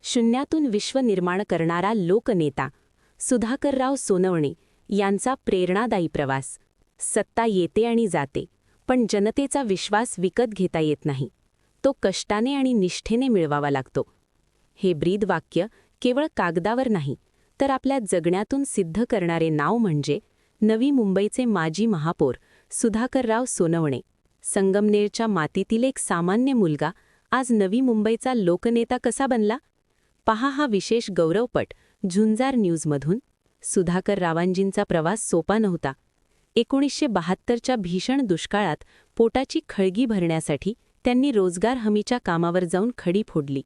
शून्यातून विश्व निर्माण करणारा लोकनेता सुधाकरराव सोनवणे यांचा प्रेरणादायी प्रवास. सत्ता येते आणि जाते, पण जनतेचा विश्वास विकत घेता येत नाही. तो कष्टाने आणि निष्ठेने मिळवावा लागतो. हे ब्रीद वाक्य केवळ कागदावर नाही, तर आपल्या जगण्यातून सिद्ध करणारे नाव म्हणजे नवी मुंबईचे माजी महापौर सुधाकरराव सोनवणे. संगमनेरच्या मातीतील एक सामान्य मुलगा आज नवी मुंबईचा लोकनेता कसा बनला? पहा हा विशेष गौरवपट झुंजार न्यूजमधून. सुधाकररावांजींचा प्रवास सोपा नव्हता. 1972च्या भीषण दुष्काळात पोटाची खळगी भरण्यासाठी त्यांनी रोजगार हमीच्या कामावर जाऊन खडी फोडली.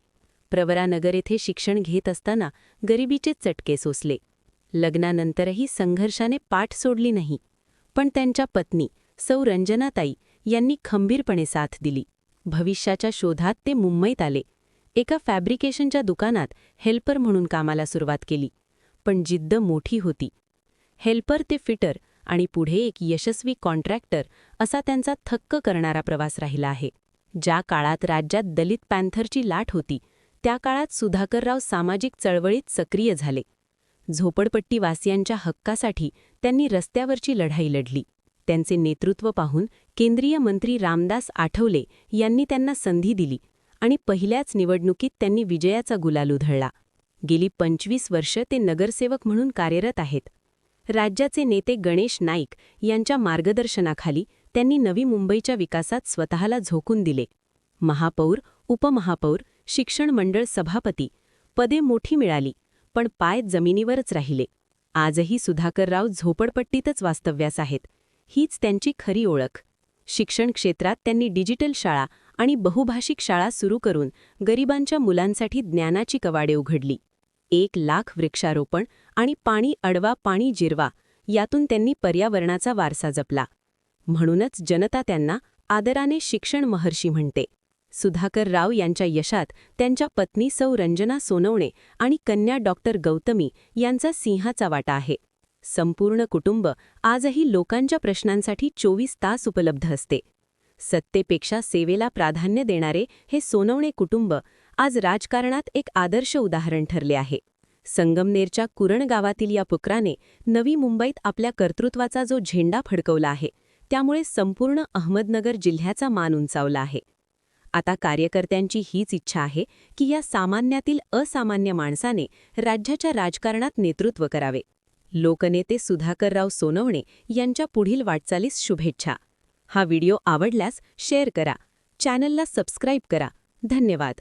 प्रवरानगर येथे शिक्षण घेत असताना गरिबीचे चटके सोसले. लग्नानंतरही संघर्षाने पाठ सोडली नाही. पण त्यांच्या पत्नी सौ रंजनाताई यांनी खंबीरपणे साथ दिली. भविष्याच्या शोधात ते मुंबईत आले. एका फॅब्रिकेशनच्या दुकानात हेल्पर म्हणून कामाला सुरुवात केली. पण जिद्द मोठी होती. हेल्पर ते फिटर आणि पुढे एक यशस्वी कॉन्ट्रॅक्टर असा त्यांचा थक्क करणारा प्रवास राहिला आहे. ज्या काळात राज्यात दलित पॅन्थरची लाट होती, त्या काळात सुधाकरराव सामाजिक चळवळीत सक्रिय झाले. झोपडपट्टीवासियांच्या हक्कासाठी त्यांनी रस्त्यावरची लढाई लढली. त्यांचे नेतृत्व पाहून केंद्रीय मंत्री रामदास आठवले यांनी त्यांना संधी दिली आणि पहिल्याच निवडणुकीत त्यांनी विजयाचा गुलाल उधळला. गेली 25 वर्ष ते नगरसेवक म्हणून कार्यरत आहेत. राज्याचे नेते गणेश नाईक यांच्या मार्गदर्शनाखाली त्यांनी नवी मुंबईच्या विकासात स्वतःला झोकून दिले. महापौर, उपमहापौर, शिक्षण मंडळ सभापती पदे मोठी मिळाली, पण पाय जमिनीवरच राहिले. आजही सुधाकरराव झोपडपट्टीतच वास्तव्यास आहेत. हीच त्यांची खरी ओळख. शिक्षण क्षेत्रात त्यांनी डिजिटल शाळा आणि बहुभाषिक शाळा सुरू करून गरिबांच्या मुलांसाठी ज्ञानाची कवाडे उघडली. 1,00,000 वृक्षारोपण आणि पाणी अडवा पाणी जिरवा यातून त्यांनी पर्यावरणाचा वारसा जपला. म्हणूनच जनता त्यांना आदराने शिक्षण महर्षी म्हणते. सुधाकरराव यांच्या यशात त्यांच्या पत्नी सौ रंजना सोनवणे आणि कन्या डॉक्टर गौतमी यांचा सिंहाचा वाटा आहे. संपूर्ण कुटुंब आजही लोकांच्या प्रश्नांसाठी 24 तास उपलब्ध असते. सत्तेपेक्षा सेवेला प्राधान्य देणारे हे सोनवणे कुटुंब आज राजकारणात एक आदर्श उदाहरण ठरले आहे. संगमनेरच्या कुरण गावातील या पुत्राने नवी मुंबईत आपल्या कर्तृत्वाचा जो झेंडा फडकवला आहे, त्यामुळे संपूर्ण अहमदनगर जिल्ह्याचा मान उंचावला आहे. आता कार्यकर्त्यांची हीच इच्छा आहे की या सामान्यातील असामान्य माणसाने राज्याच्या राजकारणात नेतृत्व करावे. लोकनेते सुधाकरराव सोनवणे यांच्या पुढील वाटचालीस शुभेच्छा. हा व्हिडिओ आवडल्यास शेअर करा, चॅनलला सबस्क्राईब करा. धन्यवाद.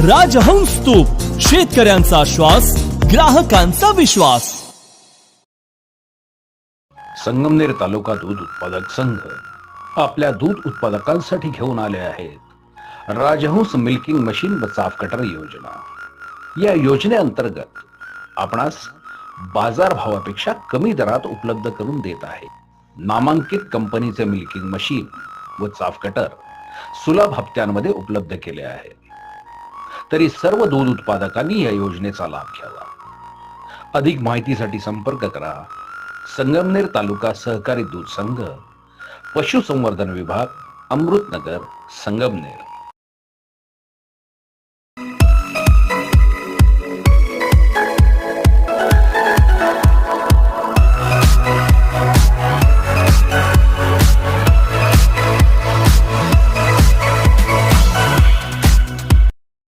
राजहंस तूप, शेतकऱ्यांचा श्वास, ग्राहकांचा विश्वास. संगमनेर तालुका दूध उत्पादक संघ आपल्या दूध उत्पादकांसाठी घेऊन आले आहेत राजहंस मिल्किंग मशीन व चाफ कटर योजना. या योजनेअंतर्गत आपणास बाजार भावापेक्षा कमी दरात उपलब्ध करून देत आहे. नामांकित कंपनीचे मिल्किंग मशीन व चाफ कटर सुलभ हप्त्यांमध्ये उपलब्ध केले आहे. तरी सर्व दूध उत्पादकांनी या योजनेचा लाभ घ्यावा. अधिक माहितीसाठी संपर्क करा संगमनेर तालुका सहकारी दूध संघ, पशुसंवर्धन विभाग, अमृतनगर, संगमनेर.